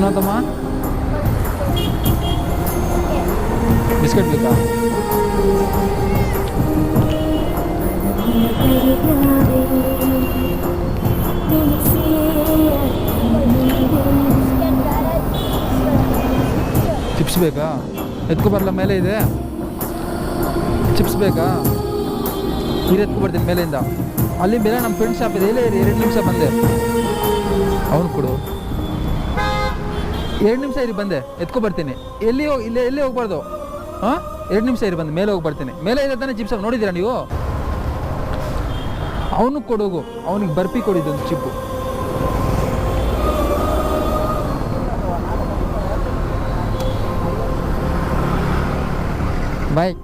ಏನೋ ತಮ್ಮ ಬಿಸ್ಕೆಟ್ ಬೇಕಾ? ಚಿಪ್ಸ್ ಬೇಕಾ? ಎತ್ಕೊಬರಲ್ಲ, ಮೇಲೆ ಇದೆ ಚಿಪ್ಸ್ ಬೇಕಾ? ನೀರು ಎತ್ಕೊಬರ್ತೀನಿ ಮೇಲೆಯಿಂದ. ಅಲ್ಲಿ ಮೇಲೆ ನಮ್ಮ ಫ್ರೆಂಡ್ ಶಾಪ್ ಇದೆ, ಇಲ್ಲೇ 2 ನಿಮಿಷ ಬಂದೆ. ಅವನು ಕೊಡು, 2 ನಿಮಿಷ ಇರಿ, ಬಂದೆ ಎತ್ಕೊಬರ್ತೀನಿ. ಎಲ್ಲಿ ಹೋಗಿ ಇಲ್ಲೇ ಎಲ್ಲಿ ಹೋಗ್ಬಾರ್ದು. ಹಾಂ 2 ನಿಮಿಷ ಇರಿ, ಬಂದು ಮೇಲೆ ಹೋಗಿ ಬರ್ತೀನಿ. ಮೇಲೆ ಇದೆ ತಾನೇ ಚಿಪ್ಸ್ ನೋಡಿದ್ದೀರಾ ನೀವು? ಅವನು ಕೊಡೋಗು, ಅವನಿಗೆ ಬರ್ಪಿ ಕೊಡಿದ್ದೊಂದು ಚಿಪ್ಪು. ಬಾಯ್.